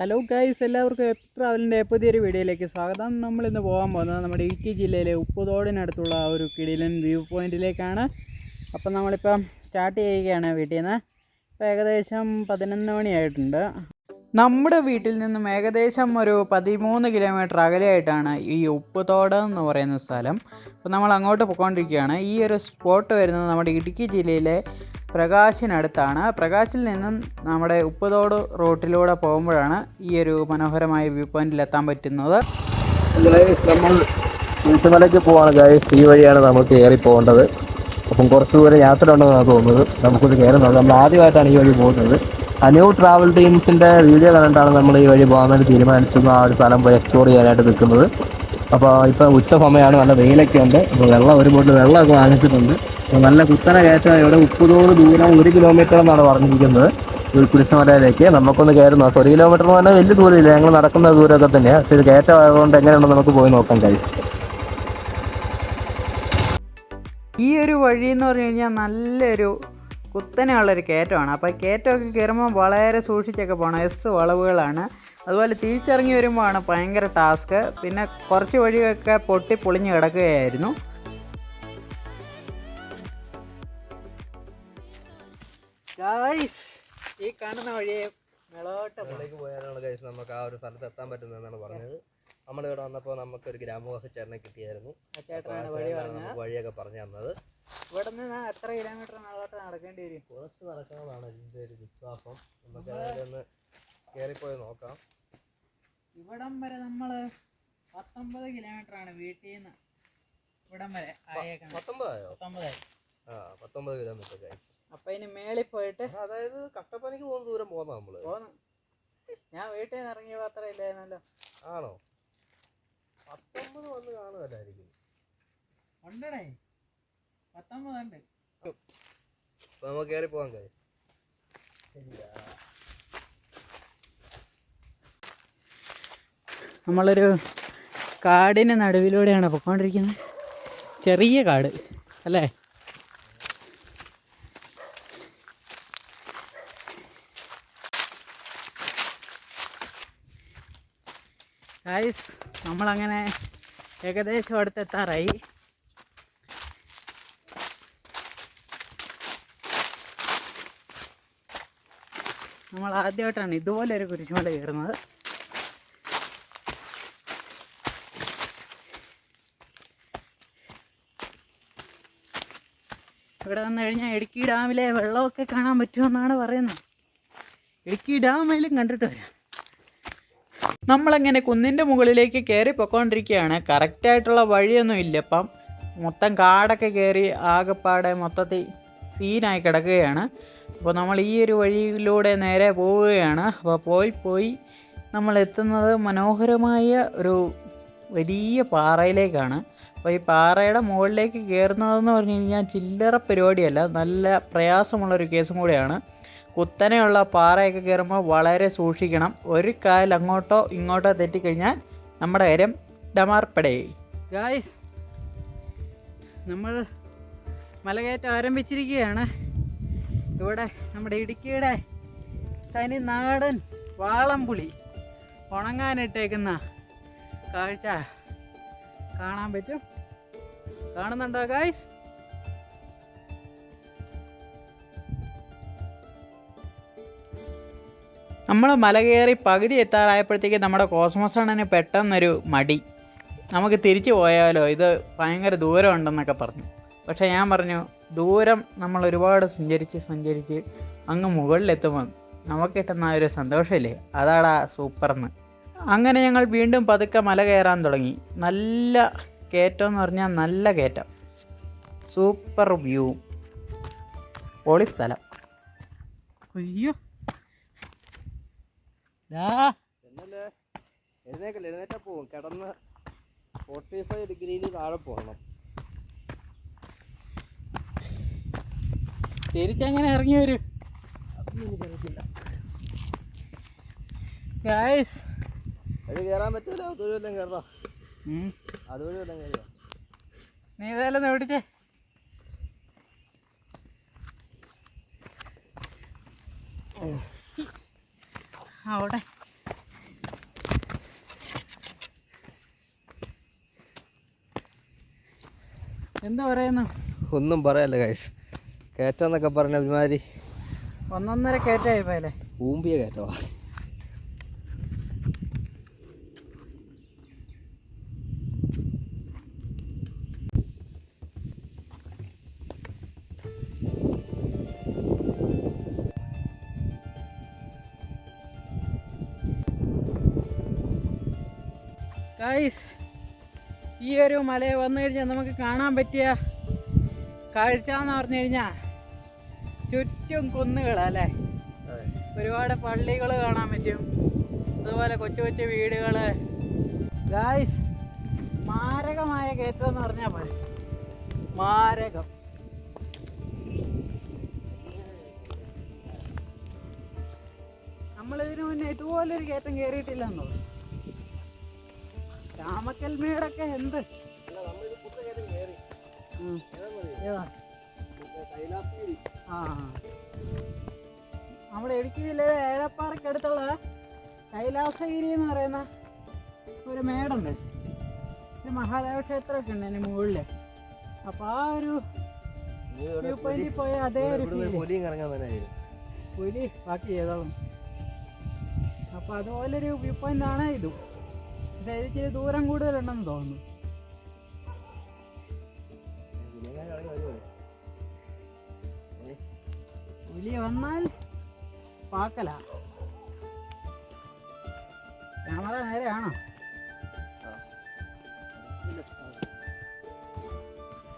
Hello guys, എല്ലാവർക്കും ട്രാവലിൻ്റെ പുതിയൊരു വീഡിയോയിലേക്ക് സ്വാഗതം. നമ്മളിന്ന് പോകാൻ പോകുന്നത് നമ്മുടെ ഇടുക്കി ജില്ലയിലെ ഉപ്പുതോടിനടുത്തുള്ള ഒരു കിടിലൻ വ്യൂ പോയിൻറ്റിലേക്കാണ്. അപ്പം നമ്മളിപ്പം സ്റ്റാർട്ട് ചെയ്യുകയാണ് വീട്ടിൽ നിന്ന്. ഇപ്പോൾ ഏകദേശം 11 മണിയായിട്ടുണ്ട്. നമ്മുടെ വീട്ടിൽ നിന്നും ഏകദേശം ഒരു 13 കിലോമീറ്റർ അകലെയായിട്ടാണ് ഈ ഉപ്പുതോട് എന്ന് പറയുന്ന സ്ഥലം. അപ്പോൾ നമ്മൾ അങ്ങോട്ട് പോയിക്കൊണ്ടിരിക്കുകയാണ്. ഈ ഒരു സ്പോട്ട് വരുന്നത് നമ്മുടെ ഇടുക്കി ജില്ലയിലെ പ്രകാശിനടുത്താണ്. പ്രകാശിൽ നിന്നും നമ്മുടെ ഉപ്പുതോട് റൂട്ടിലൂടെ പോകുമ്പോഴാണ് ഈ ഒരു മനോഹരമായ വ്യൂ പോയിന്റിൽ എത്താൻ പറ്റുന്നത്. നമ്മൾ കൂട്ടുമലയ്ക്ക് പോവാണ് ഗൈസ്. ഈ വഴിയാണ് നമ്മൾ കയറി പോകേണ്ടത്. അപ്പം കുറച്ച് ദൂരം യാത്ര ഉണ്ടെന്നാണ് തോന്നുന്നത്. നമുക്കൊരു കയറി നോക്കാം. നമ്മൾ ആദ്യമായിട്ടാണ് ഈ വഴി പോകുന്നത്. അന്യൂ ട്രാവൽ ടീംസിൻ്റെ വീഡിയോ കണ്ടിട്ടാണ് നമ്മൾ ഈ വഴി പോകാൻ വേണ്ടി തീരുമാനിച്ചത്. ആ ഒരു സ്ഥലം പോയി എക്സ്പ്ലോർ ചെയ്യാനായിട്ട് നിൽക്കുന്നത്. അപ്പോൾ ഇപ്പോൾ ഉച്ച സമയമാണ്, നല്ല വെയിലൊക്കെ ഉണ്ട്. അപ്പോൾ ഒരു ബോട്ടിൽ വെള്ളമൊക്കെ വാങ്ങിച്ചിട്ടുണ്ട്. അപ്പോൾ നല്ല കുത്തനെ കയറ്റം. ഇവിടെ ഉപ്പുതോട് ദൂരം 1 കിലോമീറ്റർ എന്നാണ് പറഞ്ഞിരിക്കുന്നത് കുരിശുമലയിലേക്ക്. നമുക്കൊന്ന് കയറി നോക്കാം. 1 കിലോമീറ്റർ എന്ന് പറഞ്ഞാൽ വലിയ ദൂരമില്ല, ഞങ്ങൾ നടക്കുന്ന ദൂരമൊക്കെ തന്നെയാണ്. പക്ഷേ ഇത് കയറ്റം ആയതുകൊണ്ട് എങ്ങനെയുണ്ടെന്ന് നമുക്ക് പോയി നോക്കാം കഴിയും. ഈ ഒരു വഴി എന്ന് പറഞ്ഞു കഴിഞ്ഞാൽ നല്ലൊരു കുത്തനെയുള്ളൊരു കയറ്റമാണ്. അപ്പോൾ കയറ്റമൊക്കെ കയറുമ്പോൾ വളരെ സൂക്ഷിച്ചൊക്കെ പോകണം. വളവുകളാണ്. അതുപോലെ തിരിച്ചിറങ്ങി വരുമ്പോഴാണ് ഭയങ്കര ടാസ്ക്. പിന്നെ കുറച്ച് വഴിയൊക്കെ പൊട്ടി പൊളിഞ്ഞ് കിടക്കുകയായിരുന്നു. ഈ കാണുന്ന വഴിയെ മേളോട്ടേക്ക് പോയാലാണ് ഗൈസ് നമുക്ക് ആ ഒരു സ്ഥലത്ത് എത്താൻ പറ്റുന്നതെന്നാണ് പറഞ്ഞത്. നമ്മളിവിടെ വന്നപ്പോൾ നമുക്കൊരു ഗ്രാമവാസി ചേട്ടനെ കിട്ടിയായിരുന്നു. വഴിയൊക്കെ പറഞ്ഞു തന്നത്. ഇവിടെ നിന്ന് എത്ര കിലോമീറ്റർ മേളോട്ട് നടക്കേണ്ടി വരും? കുറച്ച് നടക്കുന്നതാണ് ഇതിൻ്റെ ഒരു വിശ്വാസം. നമുക്ക് അതിലൊന്ന് കയറിപ്പോയി നോക്കാം. ഇവിടം വരെ നമ്മൾ 19 കിലോമീറ്ററാണ് വീട്ടിൽ നിന്ന് ഇവിടം വരെ. 19 കിലോമീറ്റർ ഗൈസ്. അപ്പം ഇതിന് മേളിൽ പോയിട്ട്, അതായത് കട്ടപ്പനയ്ക്ക് പോകുന്ന ദൂരം പോകുന്ന നമ്മള് ഞാൻ വീട്ടിൽ നിന്ന് ഇറങ്ങിയ അത്ര ഇല്ലായിരുന്നല്ലോ. ആണോ? 19 വന്ന് കാണുമല്ലായിരിക്കും. ഉണ്ടേ, 19 ഉണ്ട്. അപ്പൊ നമുക്ക് കയറി പോകാൻ കഴിയും. നമ്മളൊരു കാടിന് നടുവിലൂടെയാണ് പോയിക്കൊണ്ടിരിക്കുന്നത്. ചെറിയ കാട് അല്ലേ? ഗൈസ്, നമ്മളങ്ങനെ ഏകദേശം അടുത്തെത്താറായി. നമ്മൾ ആദ്യമായിട്ടാണ് ഇതുപോലൊരു കുരിശുമല കയറുന്നത്. ഇവിടെ വന്നു കഴിഞ്ഞാൽ ഇടുക്കി ഡാമിലെ വെള്ളമൊക്കെ കാണാൻ പറ്റുമെന്നാണ് പറയുന്നത്. ഇടുക്കി ഡാമിലും കണ്ടിട്ട് വരാം. നമ്മളങ്ങനെ കുന്നിൻ്റെ മുകളിലേക്ക് കയറി പൊയ്ക്കൊണ്ടിരിക്കുകയാണ്. കറക്റ്റായിട്ടുള്ള വഴിയൊന്നും ഇല്ല. ഇപ്പം മൊത്തം കാടൊക്കെ കയറി ആകെപ്പാടെ മൊത്തത്തിൽ സീനായി കിടക്കുകയാണ്. അപ്പോൾ നമ്മൾ ഈ ഒരു വഴിയിലൂടെ നേരെ പോവുകയാണ്. അപ്പോൾ പോയി നമ്മൾ എത്തുന്നത് മനോഹരമായ ഒരു വലിയ പാറയിലേക്കാണ്. അപ്പോൾ ഈ പാറയുടെ മുകളിലേക്ക് കയറുന്നതെന്ന് പറഞ്ഞു കഴിഞ്ഞാൽ ചില്ലറ പരിപാടിയല്ല, നല്ല പ്രയാസമുള്ളൊരു കേസും കൂടെയാണ്. കുത്തനെയുള്ള പാറയൊക്കെ കയറുമ്പോൾ വളരെ സൂക്ഷിക്കണം. ഒരു കാൽ അങ്ങോട്ടോ ഇങ്ങോട്ടോ തെറ്റിക്കഴിഞ്ഞാൽ നമ്മുടെ കാര്യം ഡമാർപ്പടേ. ഗായ്സ്, നമ്മൾ മലകയറ്റം ആരംഭിച്ചിരിക്കുകയാണ്. ഇവിടെ നമ്മുടെ ഇടുക്കിയുടെ തനി നാടൻ വാളംപുളി ഉണങ്ങാനിട്ടേക്കുന്ന കാഴ്ച കാണാൻ പറ്റും. കാണുന്നുണ്ടോ ഗായ്സ്? നമ്മൾ മല കയറി പകുതി എത്താറായപ്പോഴത്തേക്ക് നമ്മുടെ കോസ്മോസ് അണ്ണന് പെട്ടെന്നൊരു മടി, നമുക്ക് തിരിച്ചു പോയാലോ, ഇത് ഭയങ്കര ദൂരം ഉണ്ടെന്നൊക്കെ പറഞ്ഞു. പക്ഷേ ഞാൻ പറഞ്ഞു, ദൂരം നമ്മൾ ഒരുപാട് സഞ്ചരിച്ച് അങ്ങ് മുകളിലെത്തുമ്പോൾ നമുക്ക് കിട്ടുന്ന ഒരു സന്തോഷമില്ലേ, അതാടാ സൂപ്പർന്ന്. അങ്ങനെ ഞങ്ങൾ വീണ്ടും പതുക്കെ മല കയറാൻ തുടങ്ങി. നല്ല കയറ്റം എന്ന് പറഞ്ഞാൽ നല്ല കയറ്റം, സൂപ്പർ വ്യൂ, പൊളി സ്ഥലം. അയ്യോ, എഴുന്നേറ്റാ പോകും. കിടന്ന് 45 ഡിഗ്രിയിൽ താഴെ പോകണം. തിരിച്ചെങ്ങനെ ഇറങ്ങി വരും അതൊന്നും എനിക്കറിയത്തില്ല. ഗായ്സ്, വഴി കയറാൻ പറ്റൂല. അതുവഴി വല്ലതും കയറാം. അതുവഴി വല്ലതും കയറാം. നീ ഇതെല്ലാം പിടിച്ചേ. അവിടെ എന്താ പറയുന്നു? ഒന്നും പറയാല്ല ഗൈസ്. കയറ്റമെന്നൊക്കെ പറഞ്ഞ ഒരുമാതിരി 1.5 കയറ്റമായി പോയല്ലേ. ഊമ്പിയ കയറ്റമാ. ഗൈസ്, ഈ ഒരു മലയെ വന്നു കഴിഞ്ഞാൽ നമുക്ക് കാണാൻ പറ്റിയ കാഴ്ച എന്ന് പറഞ്ഞു കഴിഞ്ഞാൽ ചുറ്റും കുന്നുകളല്ലേ. ഒരുപാട് പള്ളികൾ കാണാൻ പറ്റും, അതുപോലെ കൊച്ചു കൊച്ചു വീടുകൾ. ഗൈസ്, മാരകമായ കയറ്റം എന്ന് പറഞ്ഞാൽ പോലെ മാരകം. നമ്മളിതിനു മുന്നേ ഇതുപോലൊരു കയറ്റം കയറിയിട്ടില്ലെന്ന് തോന്നുന്നു. രാമക്കൽമേടൊക്കെ എന്ത് ആ നമ്മുടെ ഇടുക്കി ജില്ലയിലെ ഏഴപ്പാറയ്ക്കടുത്തുള്ള കൈലാസഗിരി എന്ന് പറയുന്ന ഒരു മേടുണ്ട്. ഒരു മഹാദേവ ക്ഷേത്രമൊക്കെ ഉണ്ട് അതിന് മുകളിൽ. അപ്പോൾ ആ ഒരു വ്യൂ പോയിന്റിൽ പോയ അതേ ഒരു പുലി ബാക്കി ചെയ്തോളും. അപ്പോൾ അതുപോലൊരു വ്യൂ പോയിന്റാണ് ഇതും. പക്ഷേ ഇച്ചിരി ദൂരം കൂടുതലുണ്ടെന്ന് തോന്നുന്നു. പുലി വന്നാൽ പാക്കല. ക്യാമറ നേരെയാണോ?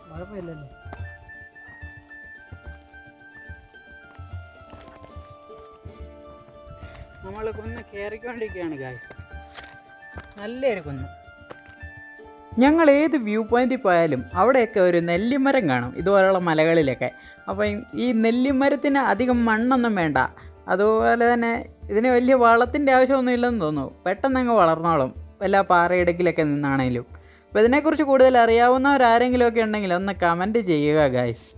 കുഴപ്പമില്ലല്ലോ. നമ്മൾ കുന്ന് കയറിക്കൊണ്ടിരിക്കുകയാണ് ഗായ്സ്. നല്ലൊരു കുന്ന്. ഞങ്ങൾ ഏത് വ്യൂ പോയിന്റിൽ പോയാലും അവിടെയൊക്കെ ഒരു നെല്ലിമരം കാണും, ഇതുപോലുള്ള മലകളിലൊക്കെ. അപ്പോൾ ഈ നെല്ലിമരത്തിന് അധികം മണ്ണൊന്നും വേണ്ട, അതുപോലെ തന്നെ ഇതിന് വലിയ വളത്തിൻ്റെ ആവശ്യമൊന്നും ഇല്ലെന്ന് തോന്നുന്നു. പെട്ടെന്ന് അങ്ങ് വളർന്നോളും, വല്ല പാറയിടുക്കിലൊക്കെ നിന്നാണേലും. അപ്പോൾ ഇതിനെക്കുറിച്ച് കൂടുതൽ അറിയാവുന്നവരാരെങ്കിലുമൊക്കെ ഉണ്ടെങ്കിൽ ഒന്ന് കമൻറ്റ് ചെയ്യുക ഗൈസ്.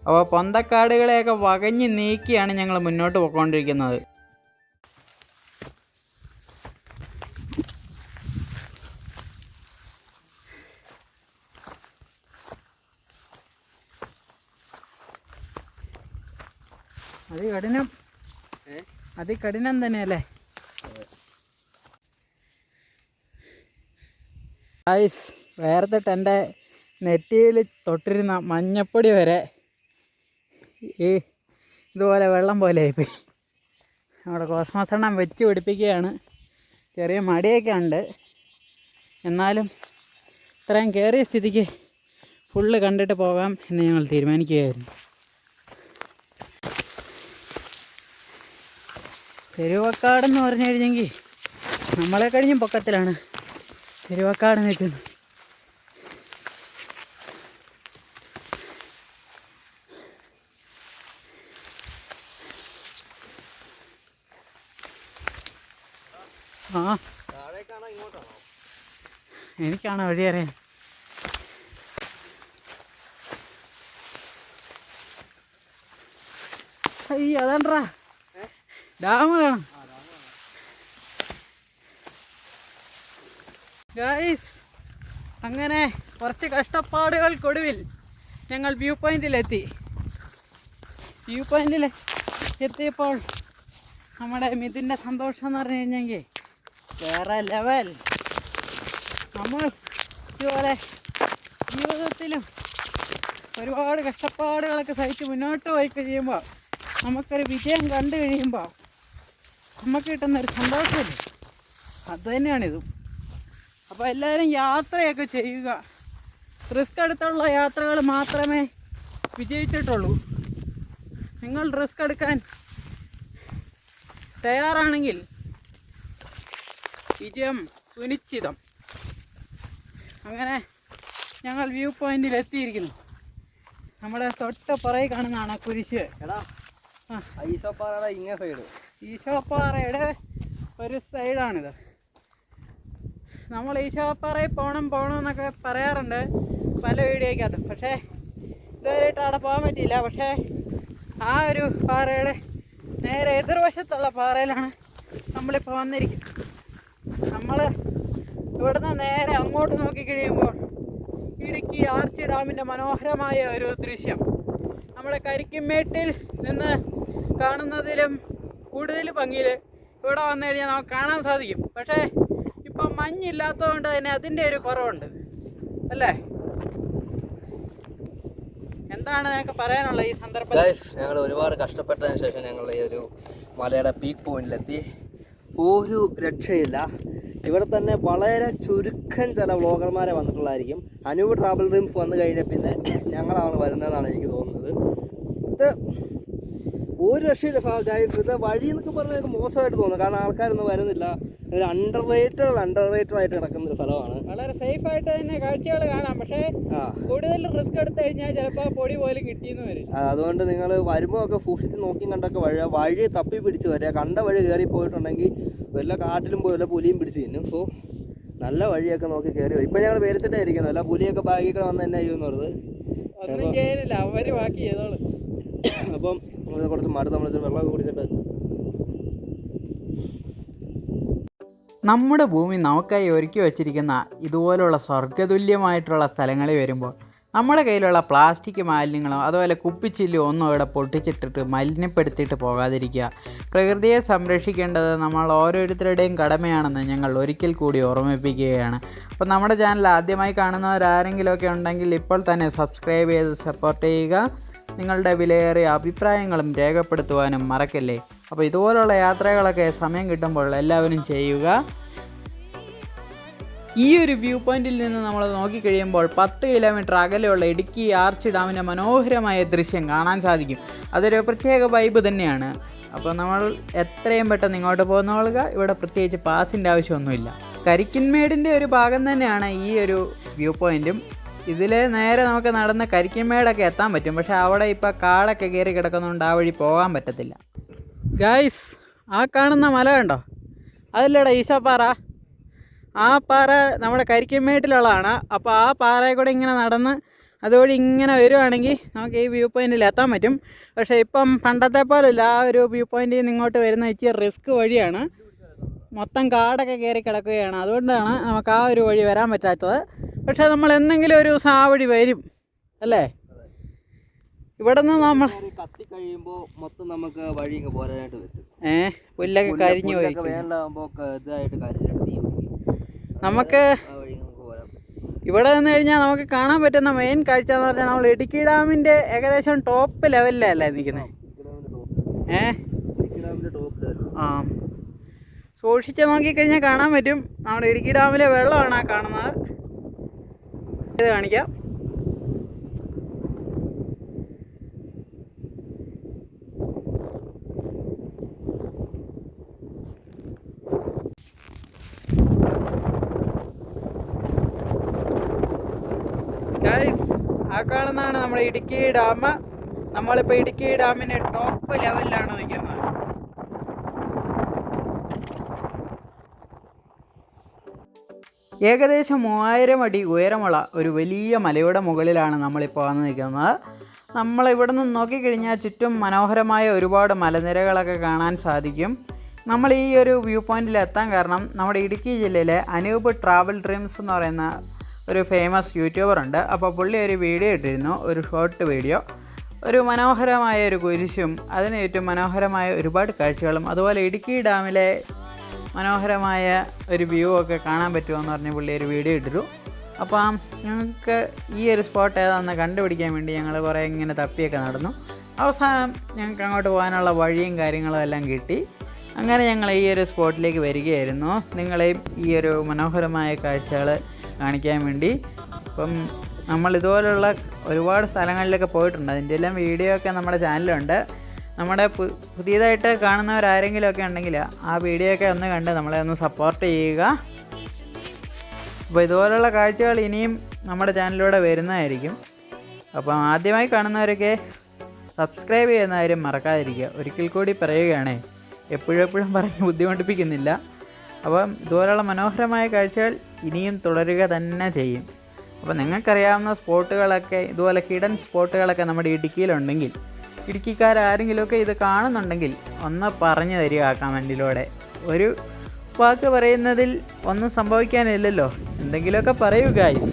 അപ്പോൾ പൊന്തക്കാടുകളെയൊക്കെ വകഞ്ഞ് നീക്കിയാണ് ഞങ്ങൾ മുന്നോട്ട് പോയിക്കൊണ്ടിരിക്കുന്നത്. അതികഠിനം തന്നെയല്ലേ ഗൈസ്. വേർത്തിട്ട് എൻ്റെ നെറ്റിയിൽ തൊട്ടിരുന്ന മഞ്ഞപ്പൊടി വരെ ഈ ഇതുപോലെ വെള്ളം പോലെ ആയിപ്പോയി. നമ്മുടെ കോസ്മോസ് എണ്ണം വെച്ച് പിടിപ്പിക്കുകയാണ്. ചെറിയ മടിയൊക്കെ ഉണ്ട്, എന്നാലും ഇത്രയും കയറിയ സ്ഥിതിക്ക് ഫുള്ള് കണ്ടിട്ട് പോകാം എന്ന് ഞങ്ങൾ തീരുമാനിക്കുകയായിരുന്നു. പെരുവക്കാടെന്ന് പറഞ്ഞു കഴിഞ്ഞെങ്കിൽ നമ്മളെ കഴിഞ്ഞും പൊക്കത്തിലാണ് പെരുവക്കാട് നിൽക്കുന്നത്. ആ, എനിക്കാണോ വഴി അറിയാൻ? അതാണ്ടാ ഡാം കാണാം ഗൈസ്. അങ്ങനെ കുറച്ച് കഷ്ടപ്പാടുകൾക്കൊടുവിൽ ഞങ്ങൾ വ്യൂ പോയിന്റിലെത്തി. വ്യൂ പോയിന്റിൽ എത്തിയപ്പോൾ നമ്മുടെ മിഥുൻ്റെ സന്തോഷം എന്ന് പറഞ്ഞു കഴിഞ്ഞെങ്കിൽ വേറെ ലെവൽ. നമ്മൾ ഇതുപോലെ ജീവിതത്തിലും ഒരുപാട് കഷ്ടപ്പാടുകളൊക്കെ സഹിച്ച് മുന്നോട്ട് പോയി കഴിയുമ്പോൾ നമുക്കൊരു വിജയം കണ്ടു കഴിയുമ്പോൾ നമുക്ക് കിട്ടുന്നൊരു സന്തോഷമില്ലേ, അത് തന്നെയാണിതും. അപ്പോൾ എല്ലാവരും യാത്രയൊക്കെ ചെയ്യുക. റിസ്ക് എടുത്തുള്ള യാത്രകൾ മാത്രമേ വിജയിച്ചിട്ടുള്ളൂ. നിങ്ങൾ റിസ്ക് എടുക്കാൻ തയ്യാറാണെങ്കിൽ വിജയം സുനിശ്ചിതം. അങ്ങനെ ഞങ്ങൾ വ്യൂ പോയിന്റിൽ എത്തിയിരിക്കുന്നു. നമ്മുടെ തൊട്ട് പുറകെ കാണുന്നതാണ് കുരിശ്. ഈശോപ്പാറയുടെ ഇങ്ങേ സൈഡ്, ഈശോപ്പാറയുടെ ഒരു സൈഡാണിത്. നമ്മൾ ഈശോപ്പാറയിൽ പോകണം എന്നൊക്കെ പറയാറുണ്ട് പല വീഡിയോയ്ക്കകത്ത്. പക്ഷേ ഇതുവരെയായിട്ട് അവിടെ പോകാൻ പറ്റിയില്ല. പക്ഷേ ആ ഒരു പാറയുടെ നേരെ എതിർവശത്തുള്ള പാറയിലാണ് നമ്മളിപ്പോൾ വന്നിരിക്കുന്നത്. നമ്മൾ ഇവിടുന്ന് നേരെ അങ്ങോട്ട് നോക്കി കഴിയുമ്പോൾ ഈ ഇടുക്കി ആർച്ച് ഡാമിൻ്റെ മനോഹരമായ ഒരു ദൃശ്യം നമ്മുടെ കരിക്കുമേട്ടിൽ നിന്ന് കാണുന്നതിലും കൂടുതൽ ഭംഗിയിൽ ഇവിടെ വന്നു കഴിഞ്ഞാൽ നമുക്ക് കാണാൻ സാധിക്കും. പക്ഷേ ഇപ്പം മഞ്ഞില്ലാത്തതുകൊണ്ട് തന്നെ അതിൻ്റെ ഒരു കുറവുണ്ട് അല്ലേ? എന്താണ് ഞങ്ങൾക്ക് പറയാനുള്ളത് ഈ സന്ദർഭത്തിൽ? ഞങ്ങൾ ഒരുപാട് കഷ്ടപ്പെട്ടതിന് ശേഷം ഞങ്ങൾ ഈ ഒരു മലയുടെ പീക്ക് പോയിന്റിലെത്തി. ഒരു രക്ഷയില്ല. ഇവിടെ തന്നെ വളരെ ചുരുക്കം ചില വ്ളോഗർമാരെ വന്നിട്ടുള്ളതായിരിക്കും. അനൂപ് ട്രാവൽ ഡ്രീംസ് വന്നു കഴിഞ്ഞാൽ പിന്നെ ഞങ്ങളാണ് വരുന്നതെന്നാണ് എനിക്ക് തോന്നുന്നത്. ഇത് ഒരു രക്ഷയില്ല. ഇത് വഴി എന്നൊക്കെ പറഞ്ഞാൽ മോശമായിട്ട് തോന്നുന്നു. കാരണം ആൾക്കാരൊന്നും വരുന്നില്ല. ഒരു അണ്ടർ റേറ്റഡ് ആയിട്ട് കിടക്കുന്ന ഒരു സ്ഥലമാണ്. വളരെ സേഫ് ആയിട്ട് തന്നെ കാഴ്ചകൾ കാണാം. പക്ഷേ കൂടുതൽ റിസ്ക് എടുത്തു കഴിഞ്ഞാൽ ചിലപ്പോൾ പൊടി പോലും കിട്ടിയെന്ന് വരും. അതുകൊണ്ട് നിങ്ങൾ വരുമ്പോൾ ഒക്കെ സൂക്ഷിച്ച് നോക്കി കണ്ടൊക്കെ വഴി തപ്പി പിടിച്ച് വരിക. കണ്ട വഴി കയറി പോയിട്ടുണ്ടെങ്കിൽ വല്ല കാട്ടിലും പോയി വല്ല പുലിയും പിടിച്ച് തിന്നും. സോ നല്ല വഴിയൊക്കെ നോക്കി കയറി വരും. ഇപ്പം ഞങ്ങൾ പേരിച്ചിട്ടായിരിക്കുന്നത്. അല്ല പുലിയൊക്കെ ബാഗിൽ വന്ന് തന്നെ ചെയ്യുമെന്ന് പറഞ്ഞത് ഒന്നും ചെയ്യാനില്ല, അവര് ബാക്കി ചെയ്തോളൂ. അപ്പം കുറച്ച് മടുത്ത് നമ്മൾ വെള്ളമൊക്കെ കുടിച്ചിട്ട് നമ്മുടെ ഭൂമി നമുക്കായി ഒരുക്കി വച്ചിരിക്കുന്ന ഇതുപോലുള്ള സ്വർഗതുല്യമായിട്ടുള്ള സ്ഥലങ്ങളിൽ വരുമ്പോൾ നമ്മുടെ കയ്യിലുള്ള പ്ലാസ്റ്റിക് മാലിന്യങ്ങളോ അതുപോലെ കുപ്പിച്ചില്ലോ ഒന്നും ഇവിടെ പൊട്ടിച്ചിട്ടിട്ട് മലിനപ്പെടുത്തിയിട്ട് പോകാതിരിക്കുക. പ്രകൃതിയെ സംരക്ഷിക്കേണ്ടത് നമ്മൾ ഓരോരുത്തരുടെയും കടമയാണെന്ന് ഞങ്ങൾ ഒരിക്കൽ കൂടി ഓർമ്മിപ്പിക്കുകയാണ്. അപ്പോൾ നമ്മുടെ ചാനൽ ആദ്യമായി കാണുന്നവരാരെങ്കിലുമൊക്കെ ഉണ്ടെങ്കിൽ ഇപ്പോൾ തന്നെ സബ്സ്ക്രൈബ് ചെയ്ത് സപ്പോർട്ട് ചെയ്യുക. നിങ്ങളുടെ വിലയേറിയ അഭിപ്രായങ്ങളും രേഖപ്പെടുത്തുവാനും മറക്കല്ലേ. അപ്പോൾ ഇതുപോലുള്ള യാത്രകളൊക്കെ സമയം കിട്ടുമ്പോൾ എല്ലാവരും ചെയ്യുക. ഈ ഒരു വ്യൂ പോയിന്റിൽ നിന്ന് നമ്മൾ നോക്കിക്കഴിയുമ്പോൾ 10 കിലോമീറ്റർ അകലെയുള്ള ഇടുക്കി ആർച്ച് ഡാമിൻ്റെ മനോഹരമായ ദൃശ്യം കാണാൻ സാധിക്കും. അതൊരു പ്രത്യേക വൈബ് തന്നെയാണ്. അപ്പോൾ നമ്മൾ എത്രയും പെട്ടെന്ന് ഇങ്ങോട്ട് പോകുന്നോളുക. ഇവിടെ പ്രത്യേകിച്ച് പാസിൻ്റെ ആവശ്യമൊന്നുമില്ല. കരിക്കിൻമേടിൻ്റെ ഒരു ഭാഗം തന്നെയാണ് ഈ ഒരു വ്യൂ പോയിൻറ്റും. ഇതിൽ നേരെ നമുക്ക് നടന്ന് കരിക്കിൻമേടൊക്കെ എത്താൻ പറ്റും. പക്ഷേ അവിടെ ഇപ്പോൾ കാടൊക്കെ കയറി കിടക്കുന്നതുകൊണ്ട് ആ വഴി പോകാൻ പറ്റത്തില്ല. ഗായ്സ്, ആ കാണുന്ന മല കണ്ടോ? അതല്ലേടാ ഈശാപ്പാറ. ആ പാറ നമ്മുടെ കരിക്കിൻമേട്ടിലുള്ളതാണ്. അപ്പോൾ ആ പാറയിൽ കൂടെ ഇങ്ങനെ നടന്ന് അതുവഴി ഇങ്ങനെ വരുവാണെങ്കിൽ നമുക്ക് ഈ വ്യൂ പോയിൻറ്റിൽ എത്താൻ പറ്റും. പക്ഷേ ഇപ്പം പണ്ടത്തെ പോലെയല്ല. ആ ഒരു വ്യൂ പോയിൻറ്റിൽ നിന്ന് ഇങ്ങോട്ട് വരുന്ന ഇച്ചിരി റിസ്ക് വഴിയാണ്. മൊത്തം കാടൊക്കെ കയറി കിടക്കുകയാണ്. അതുകൊണ്ടാണ് നമുക്ക് ആ ഒരു വഴി വരാൻ പറ്റാത്തത്. പക്ഷേ നമ്മൾ എന്തെങ്കിലും ഒരു ദിവസം ആ വഴി വരും അല്ലേ? ഇവിടെ നിന്ന് നമ്മൾ കത്തി കഴിയുമ്പോൾ മൊത്തം നമുക്ക് വഴി പോരാനായിട്ട് പറ്റും. പുല്ലൊക്കെ കരിഞ്ഞു പോയി നമുക്ക് ഇവിടെ നിന്ന് കഴിഞ്ഞാൽ നമുക്ക് കാണാൻ പറ്റുന്ന മെയിൻ കാഴ്ച എന്ന് പറഞ്ഞാൽ നമ്മൾ ഇടുക്കി ഡാമിൻ്റെ ഏകദേശം ടോപ്പ് ലെവലിലല്ലേ നിൽക്കുന്നത്. ആ, സൂക്ഷിച്ച് നോക്കിക്കഴിഞ്ഞാൽ കാണാൻ പറ്റും. നമ്മുടെ ഇടുക്കി ഡാമിലെ വെള്ളമാണ് ആ കാണുന്നത്. ഇത് കാണിക്കാം. ഗൈസ്, ആ കാണുന്നതാണ് നമ്മുടെ ഇടുക്കി ഡാം. നമ്മളിപ്പോൾ ഇടുക്കി ഡാമിൻ്റെ ടോപ്പ് ലെവലിലാണ് നിൽക്കുന്നത്. ഏകദേശം 3000 അടി ഉയരമുള്ള ഒരു വലിയ മലയുടെ മുകളിലാണ് നമ്മളിപ്പോൾ വന്ന് നിൽക്കുന്നത്. നമ്മളിവിടെ നിന്ന് നോക്കിക്കഴിഞ്ഞാൽ ചുറ്റും മനോഹരമായ ഒരുപാട് മലനിരകളൊക്കെ കാണാൻ സാധിക്കും. നമ്മൾ ഈ ഒരു വ്യൂ പോയിന്റിൽ എത്താൻ കാരണം നമ്മുടെ ഇടുക്കി ജില്ലയിലെ അനൂപ് ട്രാവൽ ഡ്രീംസ് എന്ന് പറയുന്ന ഒരു ഫേമസ് യൂട്യൂബറുണ്ട്. അപ്പോൾ പുള്ളി ഒരു വീഡിയോ ഇട്ടിരുന്നു, ഒരു ഷോർട്ട് വീഡിയോ. ഒരു മനോഹരമായ ഒരു കുരിശും അതിന് ചുറ്റും മനോഹരമായ ഒരുപാട് കാഴ്ചകളും അതുപോലെ ഇടുക്കി ഡാമിലെ മനോഹരമായ ഒരു വ്യൂ ഒക്കെ കാണാൻ പറ്റുമെന്ന് പറഞ്ഞ് പുള്ളി ഒരു വീഡിയോ ഇട്ടിരുന്നു. അപ്പം ഞങ്ങൾക്ക് ഈ ഒരു സ്പോട്ട് ഏതാണെന്ന് കണ്ടുപിടിക്കാൻ വേണ്ടി ഞങ്ങൾ കുറേ ഇങ്ങനെ തപ്പിയൊക്കെ നടന്നു. അവസാനം ഞങ്ങൾക്ക് അങ്ങോട്ട് പോകാനുള്ള വഴിയും കാര്യങ്ങളും എല്ലാം കിട്ടി. അങ്ങനെ ഞങ്ങൾ ഈ ഒരു സ്പോട്ടിലേക്ക് വരികയായിരുന്നു, നിങ്ങളെയും ഈ ഒരു മനോഹരമായ കാഴ്ചകൾ കാണിക്കാൻ വേണ്ടി. അപ്പം നമ്മൾ ഇതുപോലുള്ള ഒരുപാട് സ്ഥലങ്ങളിലൊക്കെ പോയിട്ടുണ്ട്. അതിൻ്റെ എല്ലാം വീഡിയോ ഒക്കെ നമ്മുടെ ചാനലുണ്ട്. നമ്മുടെ പുതിയതായിട്ട് കാണുന്നവരാരെങ്കിലുമൊക്കെ ഉണ്ടെങ്കിൽ ആ വീഡിയോ ഒക്കെ ഒന്ന് കണ്ട് നമ്മളെ ഒന്ന് സപ്പോർട്ട് ചെയ്യുക. അപ്പോൾ ഇതുപോലുള്ള കാഴ്ചകൾ ഇനിയും നമ്മുടെ ചാനലിലൂടെ വരുന്നതായിരിക്കും. അപ്പം ആദ്യമായി കാണുന്നവരൊക്കെ സബ്സ്ക്രൈബ് ചെയ്യുന്ന കാര്യം മറക്കാതിരിക്കുക. ഒരിക്കൽ കൂടി പറയുകയാണേ, എപ്പോഴും പറഞ്ഞ് ബുദ്ധിമുട്ടിപ്പിക്കുന്നില്ല. അപ്പം ഇതുപോലുള്ള മനോഹരമായ കാഴ്ചകൾ ഇനിയും തുടരുക തന്നെ ചെയ്യും. അപ്പോൾ നിങ്ങൾക്കറിയാവുന്ന സ്പോട്ടുകളൊക്കെ ഇതുപോലെ ഹിഡൻ സ്പോട്ടുകളൊക്കെ നമ്മുടെ ഇടുക്കിയിലുണ്ടെങ്കിൽ, ഇടുക്കിക്കാരെങ്കിലുമൊക്കെ ഇത് കാണുന്നുണ്ടെങ്കിൽ ഒന്ന് പറഞ്ഞു തരിക കമൻറ്റിലൂടെ. ഒരു വാക്ക് പറയുന്നതിൽ ഒന്നും സംഭവിക്കാനില്ലല്ലോ, എന്തെങ്കിലുമൊക്കെ പറയൂ ഗൈസ്.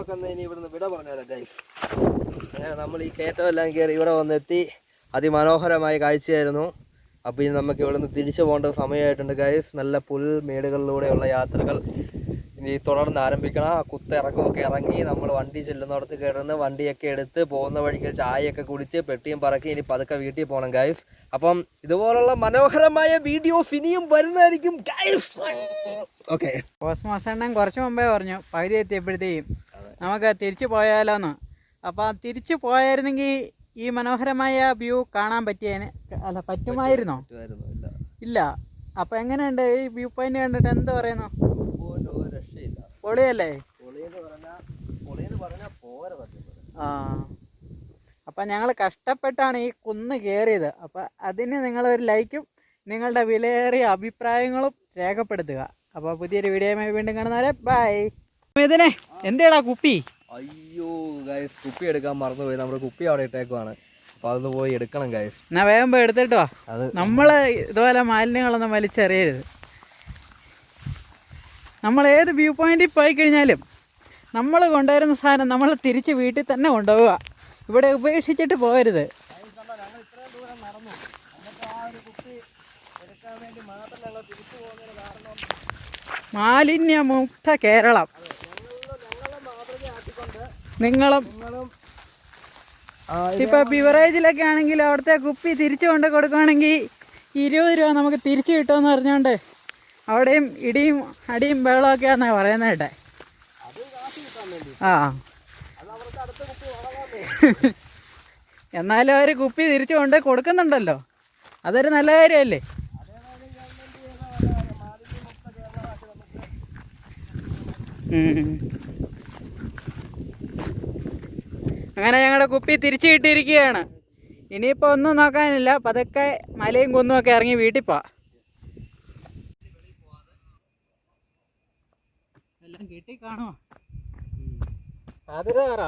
നമുക്കെന്ന് ഇനി ഇവിടുന്ന് വിട പറഞ്ഞാലോ ഗൈസ്. അങ്ങനെ നമ്മൾ ഈ കയറ്റം എല്ലാം കയറി ഇവിടെ വന്നെത്തി. അതിമനോഹരമായ കാഴ്ചയായിരുന്നു. അപ്പോൾ ഇനി നമുക്ക് ഇവിടുന്ന് തിരിച്ചു പോകേണ്ട സമയമായിട്ടുണ്ട് ഗൈസ്. നല്ല പുൽമേടുകളിലൂടെയുള്ള യാത്രകൾ ഇനി തുടർന്ന് ആരംഭിക്കണം. ആ കുത്തിറക്കമൊക്കെ ഇറങ്ങി നമ്മൾ വണ്ടി ചെല്ലുന്നിടത്ത് കയറുന്ന വണ്ടിയൊക്കെ എടുത്ത് പോകുന്ന വഴിക്ക് ചായയൊക്കെ കുടിച്ച് പെട്ടിയും പറക്കി ഇനി പതുക്കെ വീട്ടിൽ പോകണം ഗൈസ്. അപ്പം ഇതുപോലുള്ള മനോഹരമായ വീഡിയോസ് ഇനിയും വരുന്നതായിരിക്കും ഗൈസ്. ഓക്കെ, കോസ്മോസ് അണ്ണൻ കുറച്ച് മുമ്പേ പറഞ്ഞു പകുതി എത്തിയപ്പോഴത്തേക്കും നമുക്ക് തിരിച്ചു പോയാലോന്ന്. അപ്പോൾ തിരിച്ചു പോയായിരുന്നെങ്കിൽ ഈ മനോഹരമായ വ്യൂ കാണാൻ പറ്റുമായിരുന്നോ? ഇല്ല. അപ്പോൾ എങ്ങനെയുണ്ട് ഈ വ്യൂ പോയിന്റ് കണ്ടിട്ട് എന്താ പറയുന്നു? പൊളിയല്ലേ? ആ, അപ്പം ഞങ്ങൾ കഷ്ടപ്പെട്ടാണ് ഈ കുന്ന് കയറിയത്. അപ്പം അതിന് നിങ്ങളൊരു ലൈക്കും നിങ്ങളുടെ വിലയേറിയ അഭിപ്രായങ്ങളും രേഖപ്പെടുത്തുക. അപ്പോൾ പുതിയൊരു വീഡിയോയുമായി വീണ്ടും കാണുന്നവരെ ബൈ. ഇതിനെ എന്തേടാ കുപ്പി? അയ്യോ ഗൈസ്, കുപ്പി എടുക്കാൻ മറന്നുപോയി. നമ്മുടെ കുപ്പി അവിടെ ഇട്ടേക്കുവാണ്. അപ്പോൾ അതൊന്ന് പോയി എടുക്കണം ഗൈസ്. എന്നാ വേഗം പോയി എടുത്തിട്ടോ. നമ്മൾ ഇതുപോലെ മാലിന്യങ്ങളൊന്നും വലിച്ചെറിയരുത്. നമ്മൾ ഏത് വ്യൂ പോയിന്റിൽ പോയി കഴിഞ്ഞാലും നമ്മൾ കൊണ്ടുവരുന്ന സാധനം നമ്മൾ തിരിച്ച് വീട്ടിൽ തന്നെ കൊണ്ടുപോവുക. ഇവിടെ ഉപേക്ഷിച്ചിട്ട് പോകരുത്. മാലിന്യമുക്ത കേരളം. നിങ്ങളും ഇപ്പോൾ ബിവറേജിലൊക്കെ ആണെങ്കിൽ അവിടുത്തെ കുപ്പി തിരിച്ചു കൊണ്ട് കൊടുക്കുകയാണെങ്കിൽ 20 രൂപ നമുക്ക് തിരിച്ചു കിട്ടുമെന്ന് പറഞ്ഞുകൊണ്ട് അവിടെയും ഇടിയും അടിയും ബഹളമൊക്കെയാണെന്നാണ് പറയുന്നത് കേട്ടെ. ആ, എന്നാലും അവർ കുപ്പി തിരിച്ചു കൊണ്ട് കൊടുക്കുന്നുണ്ടല്ലോ, അതൊരു നല്ല കാര്യമല്ലേ? അങ്ങനെ ഞങ്ങളുടെ കുപ്പി തിരിച്ചു കിട്ടിയിരിക്കുകയാണ്. ഇനിയിപ്പോൾ ഒന്നും നോക്കാനില്ല, പതുക്കെ മലയും കുന്നുമൊക്കെ ഇറങ്ങി വീട്ടിൽ പോവാം. എല്ലാം കിട്ടി കാണുമോ? അത് പറ.